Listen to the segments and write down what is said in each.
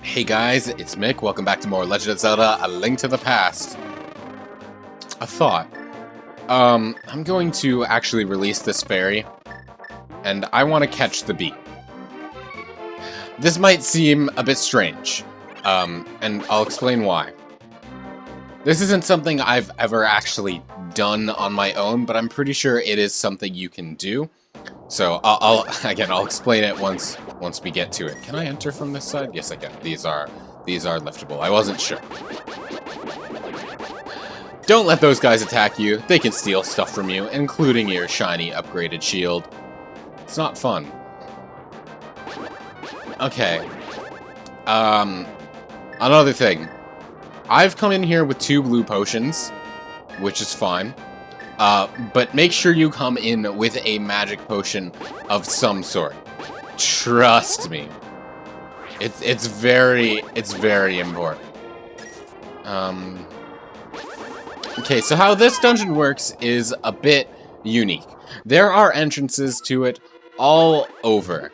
Hey guys, it's Mick. Welcome back to more Legend of Zelda: A Link to the Past. A thought. I'm going to actually release this fairy, and I want to catch the bee. This might seem a bit strange, and I'll explain why. This isn't something I've ever actually done on my own, but I'm pretty sure it is something you can do. So I'll explain it once we get to it. Can I enter from this side? Yes, I can. These are liftable. I wasn't sure. Don't let those guys attack you. They can steal stuff from you, including your shiny upgraded shield. It's not fun. Okay. Another thing. I've come in here with 2 blue potions, which is fine. But make sure you come in with a magic potion of some sort. Trust me. It's very important. Okay, so how this dungeon works is a bit unique. There are entrances to it all over.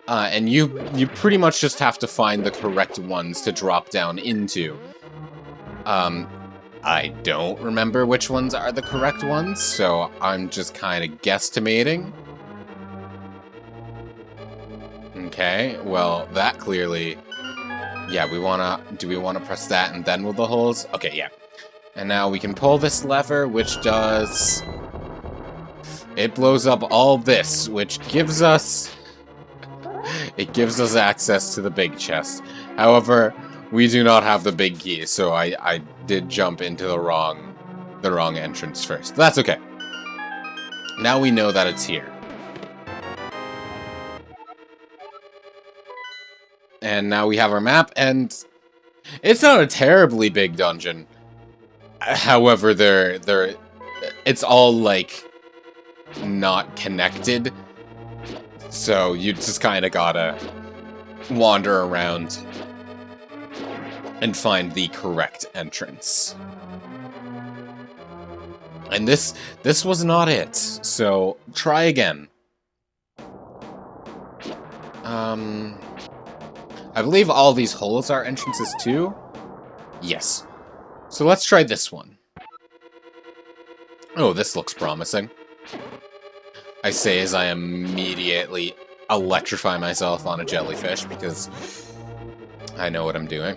And you pretty much just have to find the correct ones to drop down into. I don't remember which ones are the correct ones, so I'm just kind of guesstimating. Okay, well, that clearly... Yeah, do we wanna press that and then with the holes? Okay, yeah. And now we can pull this lever, which does... It blows up all this, which gives us... It gives us access to the big chest. However, we do not have the big key, so I did jump into the wrong entrance first. That's okay. Now we know that it's here. And now we have our map, and it's not a terribly big dungeon. However, it's all, like, not connected. So you just kind of gotta wander around and find the correct entrance. And this was not it, so try again. I believe all these holes are entrances too? Yes. So let's try this one. Oh, this looks promising. I say as I immediately electrify myself on a jellyfish because I know what I'm doing.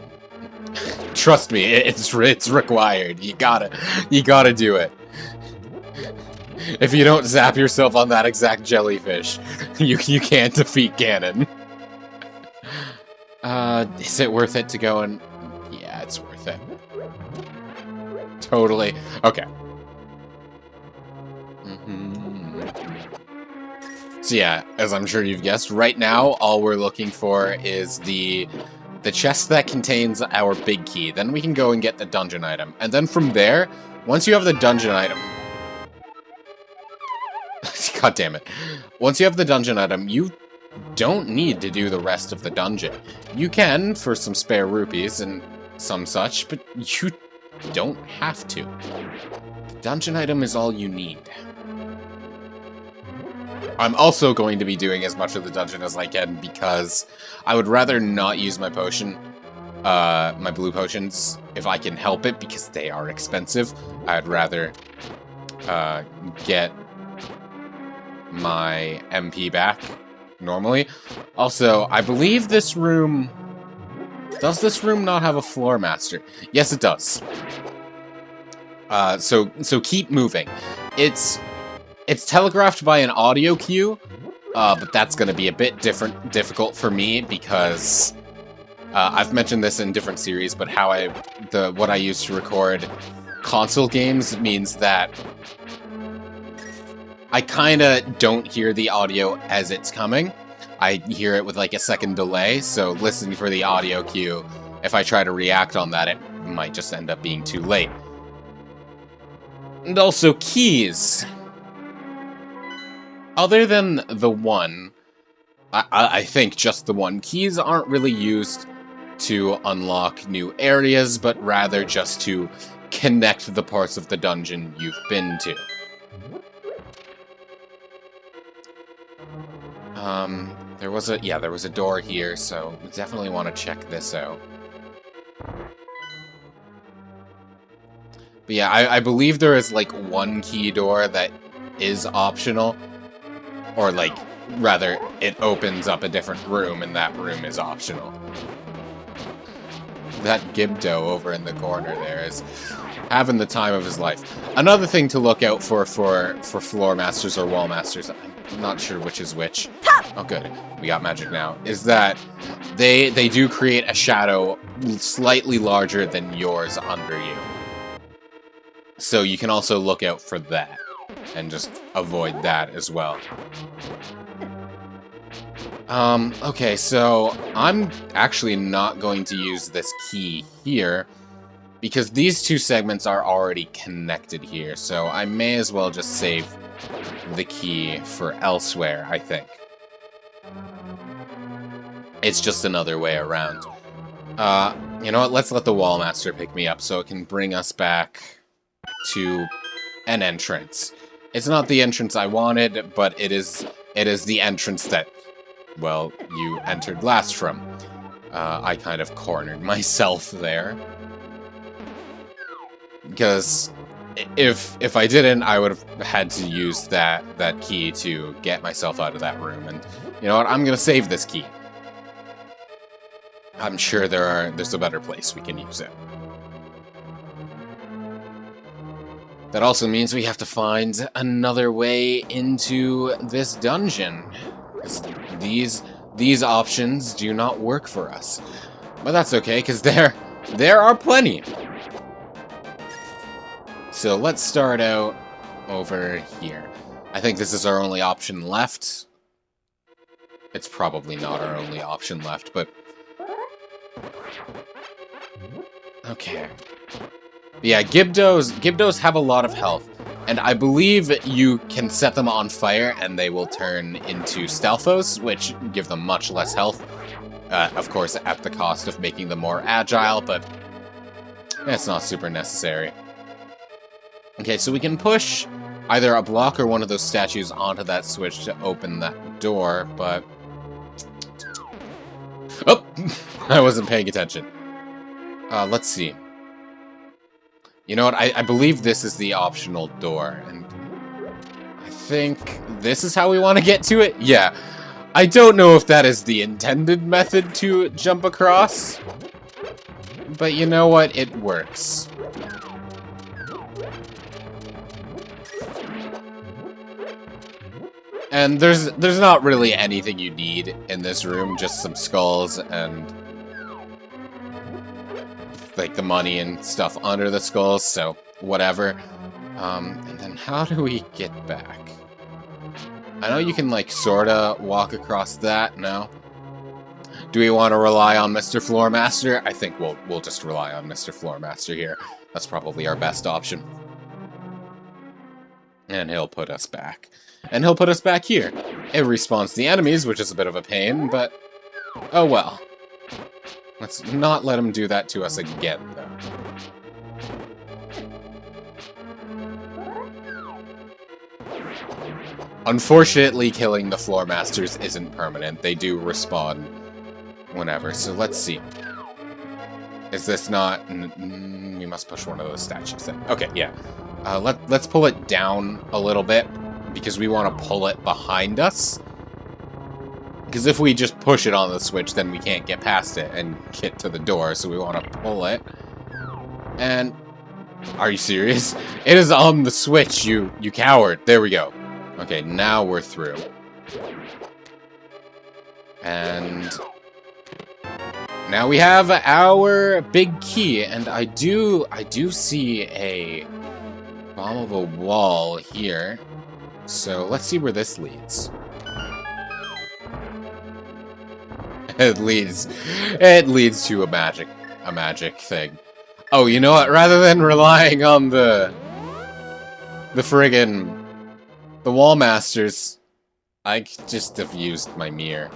Trust me, it's required. You gotta do it. If you don't zap yourself on that exact jellyfish, you can't defeat Ganon. Is it worth it to go and... Yeah, it's worth it. Totally. Okay. So yeah, as I'm sure you've guessed, right now all we're looking for is the chest that contains our big key. Then we can go and get the dungeon item. And then from there, once you have the dungeon item... God damn it. Once you have the dungeon item, you don't need to do the rest of the dungeon. You can, for some spare rupees and some such, but you don't have to. The dungeon item is all you need. I'm also going to be doing as much of the dungeon as I can because I would rather not use my potion, my blue potions, if I can help it, because they are expensive. I'd rather get my MP back normally. Also, I believe this room... Does this room not have a floor master? Yes, it does. So keep moving. It's telegraphed by an audio cue, but that's going to be a bit difficult for me because I've mentioned this in different series, but what I use to record console games means that I kind of don't hear the audio as it's coming. I hear it with like a second delay, so listening for the audio cue, if I try to react on that, it might just end up being too late. And also keys. Other than the one, I think just the one, keys aren't really used to unlock new areas, but rather just to connect the parts of the dungeon you've been to. There was a door here, so we definitely want to check this out. But yeah, I believe there is, like, one key door that is optional. Or, like, rather, it opens up a different room, and that room is optional. That Gibdo over in the corner there is having the time of his life. Another thing to look out for floor masters or wall masters, I'm not sure which is which. Oh good, we got magic now. Is that they do create a shadow slightly larger than yours under you. So you can also look out for that and just avoid that as well. Okay, so I'm actually not going to use this key here because these two segments are already connected here, so I may as well just save the key for elsewhere, I think. It's just another way around. You know what, let's let the Wall Master pick me up so it can bring us back to an entrance. It's not the entrance I wanted, but it is the entrance that, well, you entered last from. I kind of cornered myself there. Because if I didn't, I would have had to use that key to get myself out of that room. And you know what? I'm gonna save this key. I'm sure there's a better place we can use it. That also means we have to find another way into this dungeon. These options do not work for us. But that's okay, because there are plenty. So let's start out over here. I think this is our only option left. It's probably not our only option left, but... okay. Yeah, Gibdos have a lot of health, and I believe you can set them on fire and they will turn into Stealthos, which give them much less health. Of course, at the cost of making them more agile, but it's not super necessary. Okay, so we can push either a block or one of those statues onto that switch to open that door, but... oh! I wasn't paying attention. Let's see. You know what, I believe this is the optional door, and I think this is how we want to get to it? Yeah. I don't know if that is the intended method to jump across, but you know what, it works. And there's not really anything you need in this room, just some skulls and like the money and stuff under the skulls, so whatever. And then how do we get back? I know you can like sorta walk across that, no? Do we want to rely on Mr. Floormaster? I think we'll just rely on Mr. Floormaster here. That's probably our best option. And he'll put us back. And he'll put us back here. It respawns the enemies, which is a bit of a pain, but oh well. Let's not let him do that to us again, though. Unfortunately, killing the floor masters isn't permanent. They do respawn whenever, so let's see. Is this not... we must push one of those statues then. Okay, yeah. Let's pull it down a little bit, because we want to pull it behind us. Because if we just push it on the switch, then we can't get past it and get to the door, so we want to pull it. And... are you serious? It is on the switch, you coward. There we go. Okay, now we're through. And... now we have our big key, and I do see a bomb of a wall here. So let's see where this leads. It leads to a magic thing. Oh, you know what? Rather than relying on the wall masters, I just have used my mirror.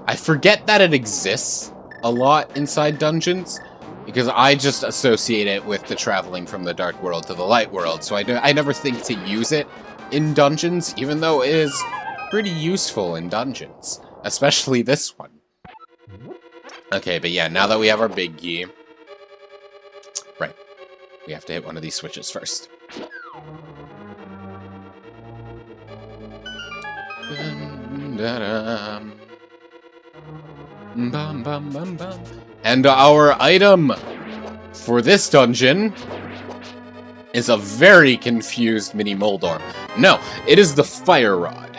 I forget that it exists a lot inside dungeons, because I just associate it with the traveling from the dark world to the light world, so I never think to use it in dungeons, even though it is pretty useful in dungeons. Especially this one. Okay, but yeah, now that we have our big key... Right. We have to hit one of these switches first. And our item for this dungeon is a very confused mini Moldorm. No, it is the fire rod.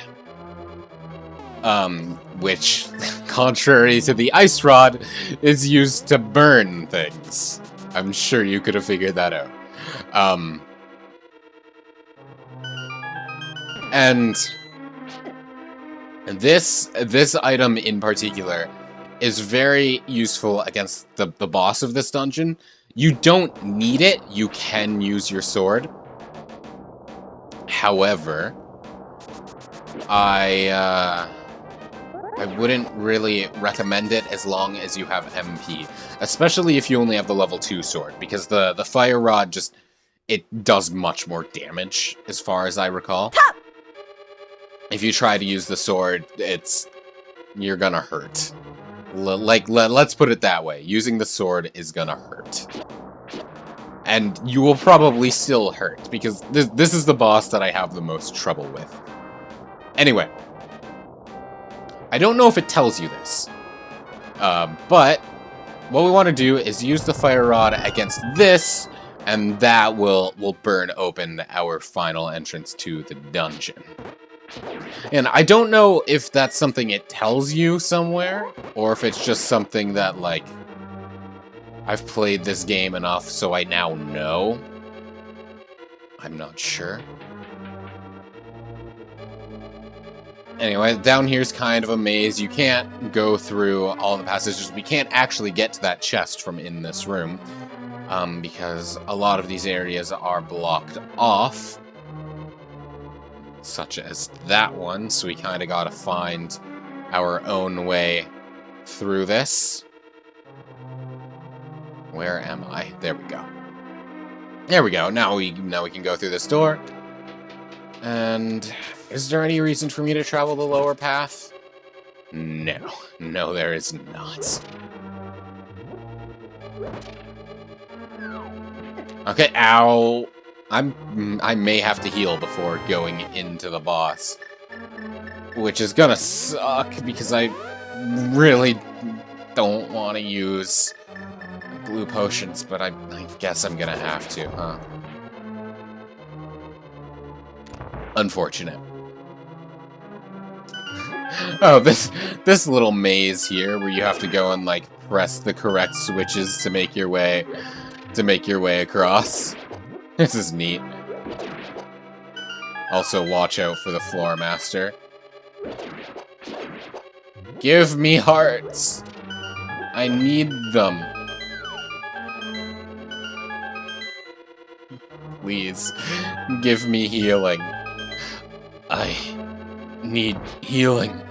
Which, contrary to the ice rod, is used to burn things. I'm sure you could have figured that out. And this item in particular is very useful against the boss of this dungeon. You don't need it. You can use your sword. However, I wouldn't really recommend it as long as you have MP. Especially if you only have the level 2 sword, because the fire rod just... it does much more damage, as far as I recall. If you try to use the sword, you're gonna hurt. Let's put it that way. Using the sword is gonna hurt. And you will probably still hurt, because this is the boss that I have the most trouble with. Anyway. I don't know if it tells you this. But what we want to do is use the fire rod against this, and that will burn open our final entrance to the dungeon. And I don't know if that's something it tells you somewhere, or if it's just something that, like, I've played this game enough so I now know. I'm not sure. Anyway, down here's kind of a maze. You can't go through all the passages. We can't actually get to that chest from in this room, because a lot of these areas are blocked off, such as that one, so we kind of gotta find our own way through this. Where am I? There we go. There we go. Now we can go through this door. And is there any reason for me to travel the lower path? No. No, there is not. Okay, ow. I may have to heal before going into the boss. Which is gonna suck, because I really don't want to use blue potions, but I guess I'm gonna have to, huh? Unfortunate. Oh, this little maze here where you have to go and like press the correct switches to make your way across. This is neat. Also, watch out for the floor master. Give me hearts. I need them. Please, give me healing. I need healing.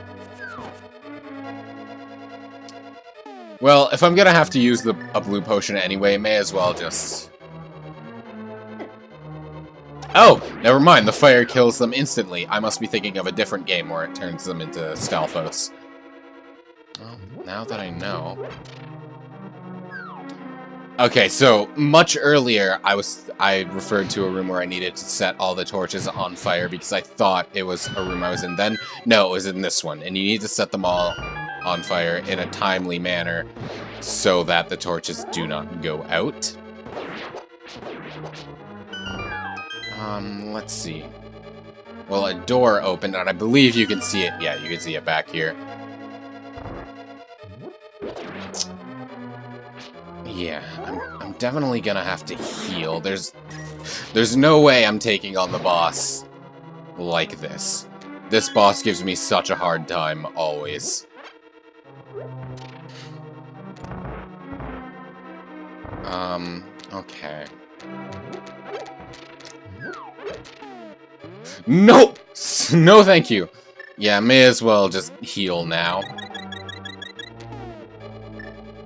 Well, if I'm gonna have to use a blue potion anyway, may as well just... Oh! Never mind, the fire kills them instantly. I must be thinking of a different game where it turns them into Stalfos. Well, now that I know... Okay, so much earlier I referred to a room where I needed to set all the torches on fire because I thought it was a room I was in then. No, it was in this one, and you need to set them all on fire in a timely manner so that the torches do not go out. Let's see. Well, a door opened, and I believe you can see it. Yeah, you can see it back here. Yeah, I'm definitely gonna have to heal. There's no way I'm taking on the boss like this. This boss gives me such a hard time, always. Okay. Nope! No thank you! Yeah, may as well just heal now.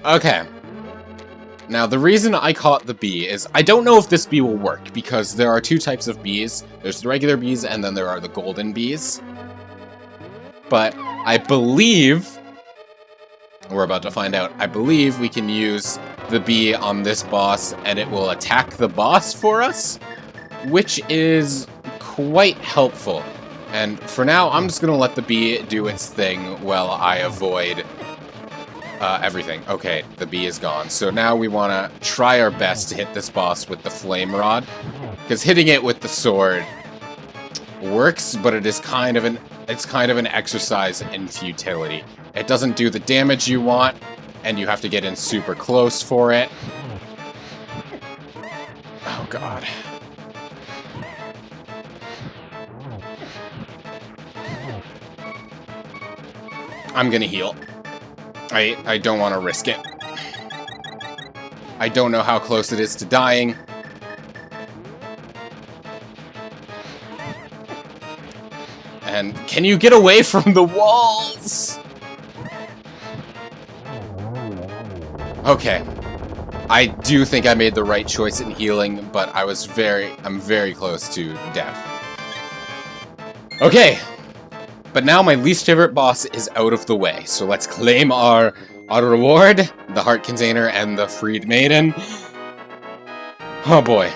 Okay. Now, the reason I caught the bee is I don't know if this bee will work, because there are two types of bees. There's the regular bees, and then there are the golden bees. But I believe, we're about to find out, I believe we can use the bee on this boss and it will attack the boss for us, which is quite helpful. And for now, I'm just going to let the bee do its thing while I avoid everything. Okay, the bee is gone. So now we want to try our best to hit this boss with the flame rod, because hitting it with the sword works, but it is kind of an exercise in futility. It doesn't do the damage you want, and you have to get in super close for it. Oh god. I'm gonna heal. I don't want to risk it. I don't know how close it is to dying. And can you get away from the walls? Okay. I do think I made the right choice in healing, but I'm very close to death. Okay. But now my least favorite boss is out of the way, so let's claim our reward, the heart container and the freed maiden. Oh boy.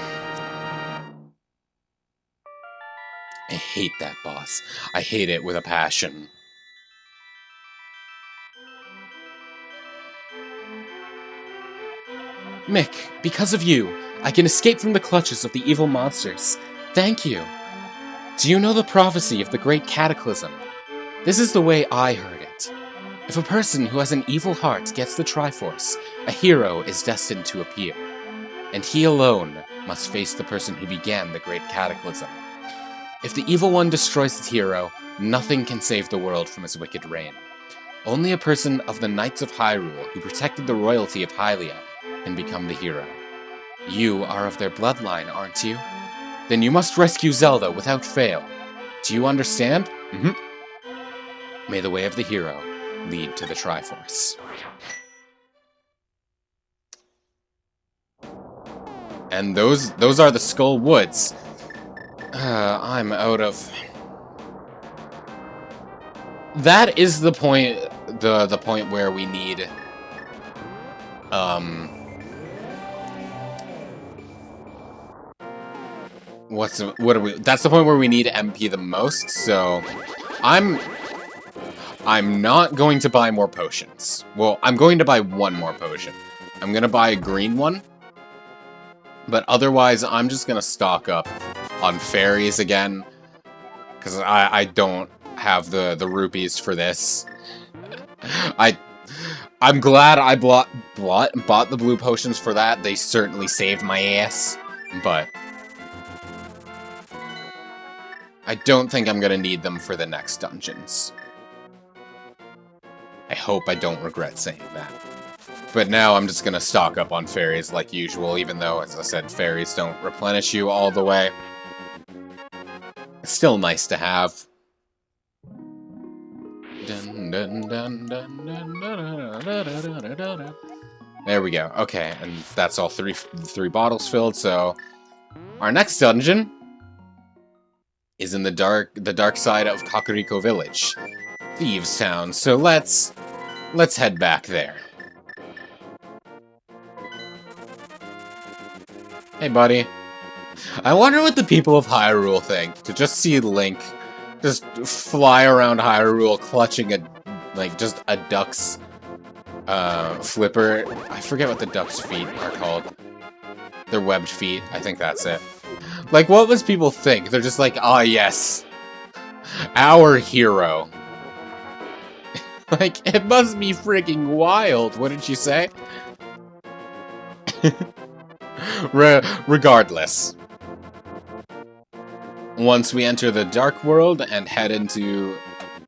I hate that boss. I hate it with a passion. Mick, because of you, I can escape from the clutches of the evil monsters. Thank you. Do you know the prophecy of the Great Cataclysm? This is the way I heard it. If a person who has an evil heart gets the Triforce, a hero is destined to appear. And he alone must face the person who began the Great Cataclysm. If the evil one destroys his hero, nothing can save the world from his wicked reign. Only a person of the Knights of Hyrule who protected the royalty of Hylia can become the hero. You are of their bloodline, aren't you? Then you must rescue Zelda without fail. Do you understand? Mm-hmm. May the way of the hero lead to the Triforce. And those are the Skull Woods. I'm out of... That is the point, the point where we need... That's the point where we need MP the most, so... I'm not going to buy more potions. Well, I'm going to buy one more potion. I'm going to buy a green one. But otherwise, I'm just going to stock up on fairies again. Because I don't have the rupees for this. I'm glad I bought the blue potions for that. They certainly saved my ass. But I don't think I'm going to need them for the next dungeons. I hope I don't regret saying that. But now I'm just gonna stock up on fairies like usual, even though, as I said, fairies don't replenish you all the way. It's still nice to have. There we go. Okay, and that's all three bottles filled, so... Our next dungeon is in the dark side of Kakariko Village. Thieves Town, so let's head back there. Hey, buddy. I wonder what the people of Hyrule think, to just see Link just fly around Hyrule clutching just a duck's flipper. I forget what the duck's feet are called. They're webbed feet, I think that's it. Like, what must people think? They're just like, ah, yes, our hero. Like, it must be freaking wild, wouldn't you say? Regardless. Once we enter the Dark World and head into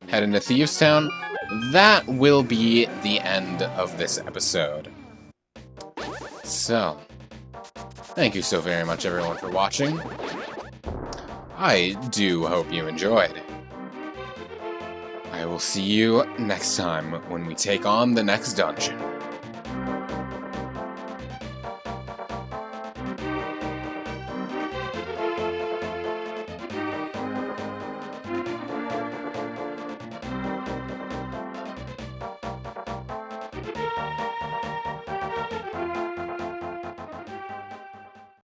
Thieves Town, that will be the end of this episode. So, thank you so very much, everyone, for watching. I do hope you enjoyed. I will see you next time when we take on the next dungeon.